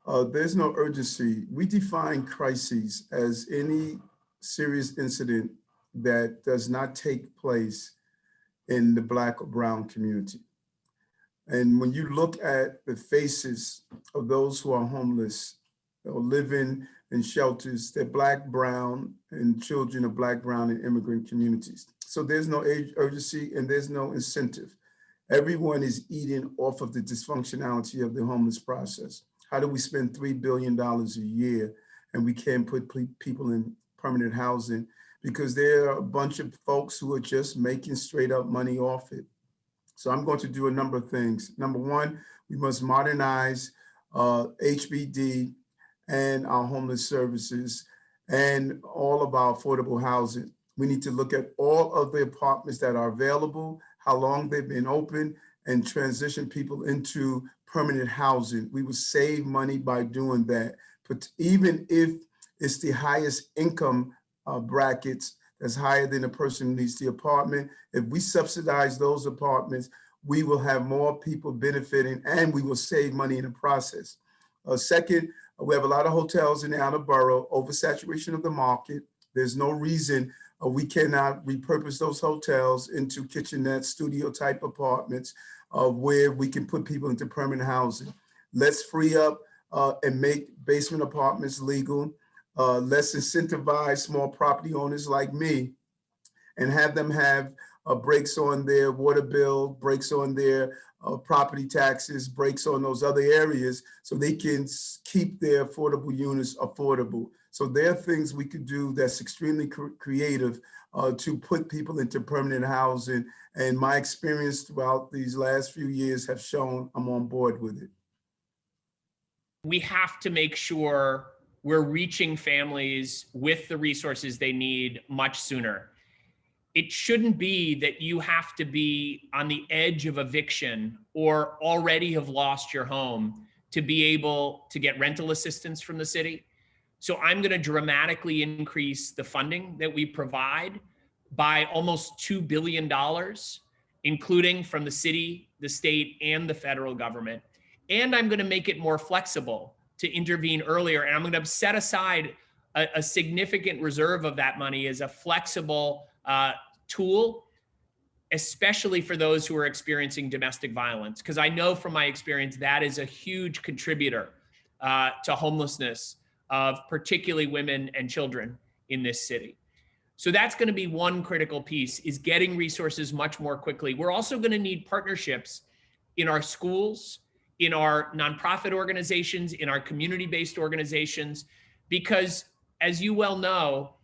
There's no urgency. We define crises as any serious incident that does not take place in the Black or Brown community. And when you look at the faces of those who are homeless or living in shelters, they're Black, Brown, and children of Black, Brown, and immigrant communities. So there's no urgency and there's no incentive. Everyone is eating off of the dysfunctionality of the homeless process. How do we spend $3 billion a year and we can't put people in permanent housing because there are a bunch of folks who are just making straight up money off it? So I'm going to do a number of things. Number one, we must modernize HBD and our homeless services and all of our affordable housing. We need to look at all of the apartments that are available, how long they've been open, and transition people into permanent housing. We will save money by doing that. But even if it's the highest income brackets, that's higher than the person who needs the apartment, if we subsidize those apartments, we will have more people benefiting and we will save money in the process. Second, we have a lot of hotels in the outer borough, oversaturation of the market. There's no reason we cannot repurpose those hotels into kitchenette, studio type apartments where we can put people into permanent housing. Let's free up and make basement apartments legal. Let's incentivize small property owners like me and have them have breaks on their water bill, breaks on their property taxes, breaks on those other areas so they can keep their affordable units affordable. So there are things we could do that's extremely creative to put people into permanent housing. And my experience throughout these last few years have shown I'm on board with it. We have to make sure we're reaching families with the resources they need much sooner. It shouldn't be that you have to be on the edge of eviction or already have lost your home to be able to get rental assistance from the city. So I'm going to dramatically increase the funding that we provide by almost $2 billion, including from the city, the state, and the federal government. And I'm going to make it more flexible to intervene earlier. And I'm going to set aside a significant reserve of that money as a flexible tool, especially for those who are experiencing domestic violence. Because I know from my experience, that is a huge contributor to homelessness of particularly women and children in this city. So that's going to be one critical piece, is getting resources much more quickly. We're also going to need partnerships in our schools, in our nonprofit organizations, in our community-based organizations, because as you well know,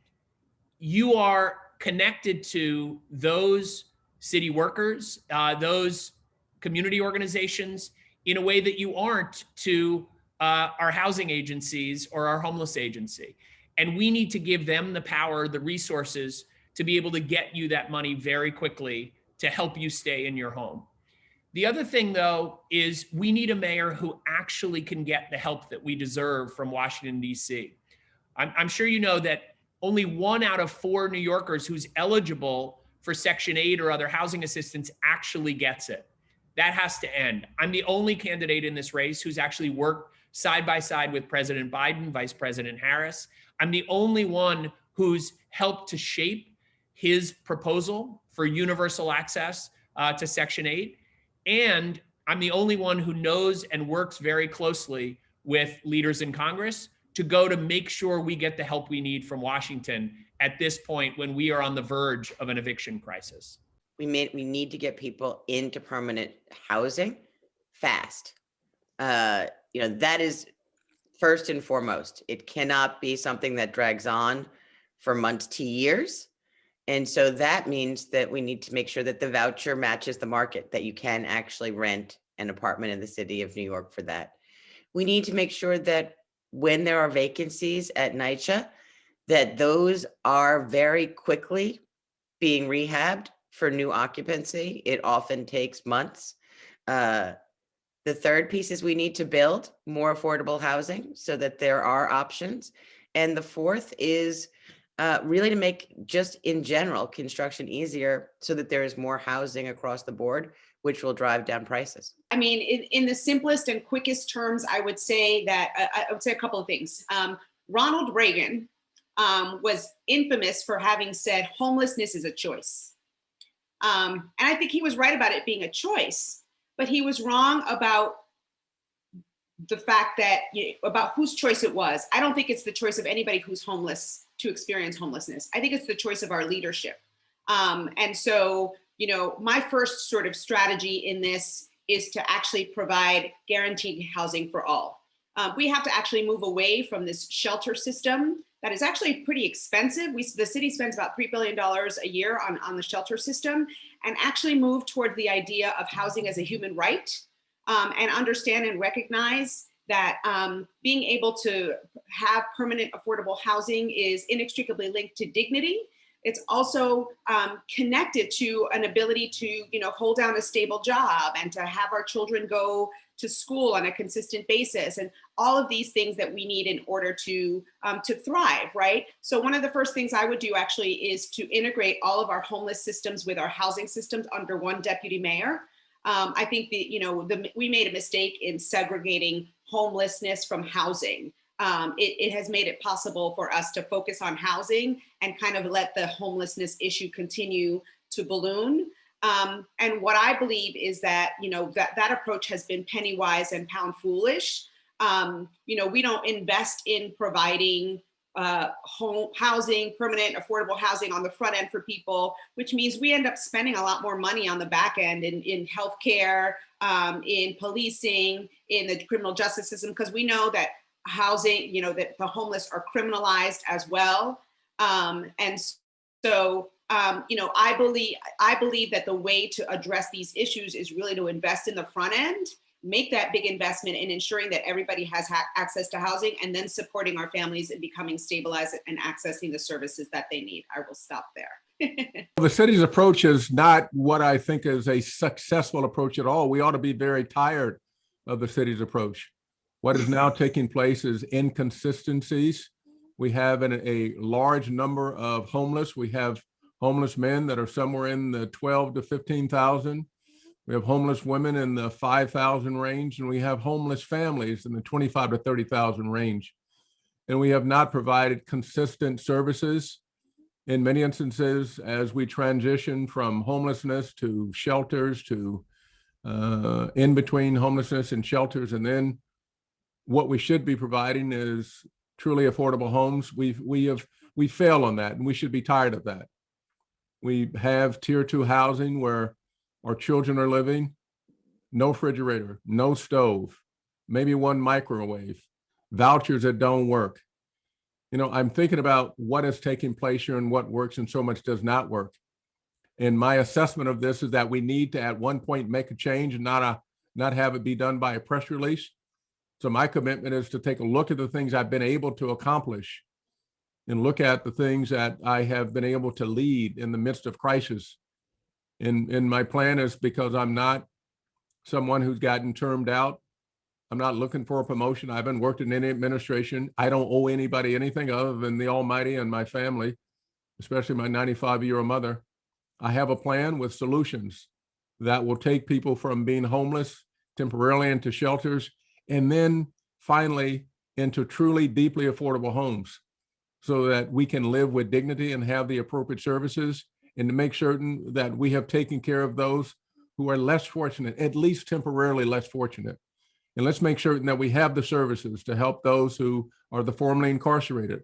you are connected to those city workers, those community organizations in a way that you aren't to our housing agencies or our homeless agency. And we need to give them the power, the resources to be able to get you that money very quickly to help you stay in your home. The other thing, though, is we need a mayor who actually can get the help that we deserve from Washington, D.C. I'm sure you know that only 1 out of 4 New Yorkers who's eligible for Section 8 or other housing assistance actually gets it. That has to end. I'm the only candidate in this race who's actually worked side by side with President Biden, Vice President Harris. I'm the only one who's helped to shape his proposal for universal access to Section 8. And I'm the only one who knows and works very closely with leaders in Congress to go to make sure we get the help we need from Washington at this point when we are on the verge of an eviction crisis. We need to get people into permanent housing fast. That is first and foremost. It cannot be something that drags on for months to years. And so that means that we need to make sure that the voucher matches the market, that you can actually rent an apartment in the city of New York for that. We need to make sure that when there are vacancies at NYCHA, that those are very quickly being rehabbed for new occupancy. It often takes months. The third piece is we need to build more affordable housing so that there are options. And the fourth is really to make, just in general, construction easier so that there is more housing across the board which will drive down prices. I mean, in the simplest and quickest terms, I would say that I would say a couple of things. Ronald Reagan was infamous for having said homelessness is a choice. And I think he was right about it being a choice, but he was wrong about the fact that, about whose choice it was. I don't think it's the choice of anybody who's homeless to experience homelessness. I think it's the choice of our leadership. And so, my first sort of strategy in this is to actually provide guaranteed housing for all. We have to actually move away from this shelter system that is actually pretty expensive. The city spends about $3 billion a year on the shelter system, and actually move toward the idea of housing as a human right, and understand and recognize that being able to have permanent affordable housing is inextricably linked to dignity. It's also connected to an ability to, hold down a stable job and to have our children go to school on a consistent basis, and all of these things that we need in order to thrive, right? So one of the first things I would do actually is to integrate all of our homeless systems with our housing systems under one deputy mayor. I think we made a mistake in segregating homelessness from housing. It has made it possible for us to focus on housing and kind of let the homelessness issue continue to balloon. And what I believe is that, that approach has been penny wise and pound foolish. We don't invest in providing home housing, permanent affordable housing on the front end for people, which means we end up spending a lot more money on the back end in healthcare, in policing, in the criminal justice system, because we know that housing, that the homeless are criminalized as well. And so, I believe that the way to address these issues is really to invest in the front end, make that big investment in ensuring that everybody has access to housing, and then supporting our families in becoming stabilized and accessing the services that they need. I will stop there. The city's approach is not what I think is a successful approach at all. We ought to be very tired of the city's approach. What is now taking place is inconsistencies. We have a large number of homeless. We have homeless men that are somewhere in the 12 to 15,000. We have homeless women in the 5,000 range, and we have homeless families in the 25 to 30,000 range. And we have not provided consistent services in many instances as we transition from homelessness to shelters to in between homelessness and shelters. And then what we should be providing is truly affordable homes. We fail on that, and we should be tired of that. We have tier 2 housing where our children are living, no refrigerator, no stove, maybe one microwave, vouchers that don't work. I'm thinking about what is taking place here and what works and so much does not work. And my assessment of this is that we need to at one point make a change and not have it be done by a press release. So my commitment is to take a look at the things I've been able to accomplish and look at the things that I have been able to lead in the midst of crisis. And my plan is, because I'm not someone who's gotten termed out, I'm not looking for a promotion. I haven't worked in any administration. I don't owe anybody anything other than the Almighty and my family, especially my 95-year-old mother. I have a plan with solutions that will take people from being homeless temporarily into shelters, and then finally into truly deeply affordable homes, so that we can live with dignity and have the appropriate services, and to make certain that we have taken care of those who are less fortunate, at least temporarily less fortunate. And let's make certain that we have the services to help those who are the formerly incarcerated,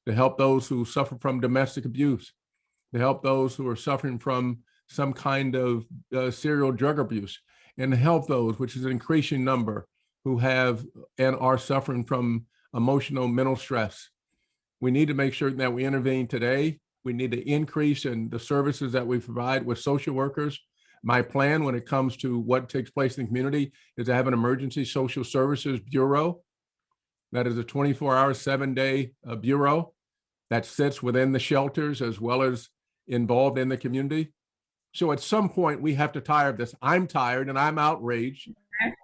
to help those who suffer from domestic abuse, to help those who are suffering from some kind of serial drug abuse, and to help those, which is an increasing number, who have and are suffering from emotional mental stress. We need to make sure that we intervene today. We need to increase in the services that we provide with social workers. My plan when it comes to what takes place in the community is to have an emergency social services bureau. That is a 24-hour, 7-day bureau that sits within the shelters as well as involved in the community. So at some point we have to tire of this. I'm tired and I'm outraged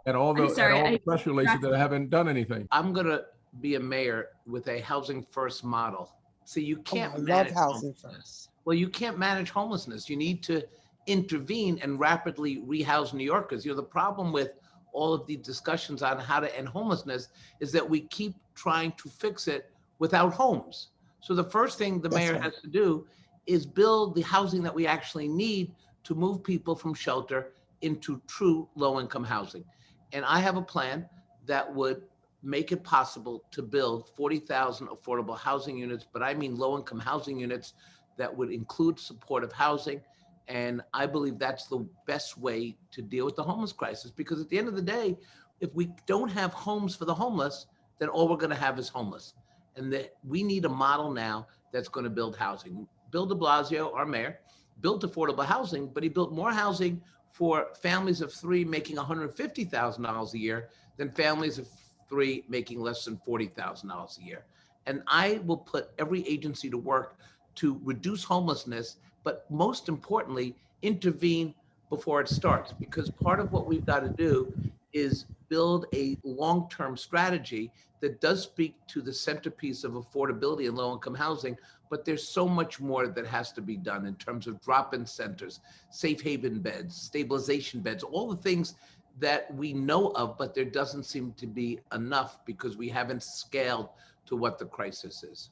at all the press releases that haven't done anything. I'm gonna be a mayor with a housing first model. So you can't I love housing first. Well, you can't manage homelessness. You need to intervene and rapidly rehouse New Yorkers. The problem with all of the discussions on how to end homelessness is that we keep trying to fix it without homes. So the first thing the mayor has to do is build the housing that we actually need to move people from shelter into true low-income housing. And I have a plan that would make it possible to build 40,000 affordable housing units, but I mean low-income housing units that would include supportive housing. And I believe that's the best way to deal with the homeless crisis, because at the end of the day, if we don't have homes for the homeless, then all we're going to have is homeless. And that we need a model now that's going to build housing. Bill de Blasio, our mayor, built affordable housing, but he built more housing for families of three making $150,000 a year than families of three making less than $40,000 a year. And I will put every agency to work to reduce homelessness, but most importantly, intervene before it starts, because part of what we've got to do is build a long-term strategy that does speak to the centerpiece of affordability and low-income housing, but there's so much more that has to be done in terms of drop-in centers, safe haven beds, stabilization beds, all the things that we know of, but there doesn't seem to be enough because we haven't scaled to what the crisis is.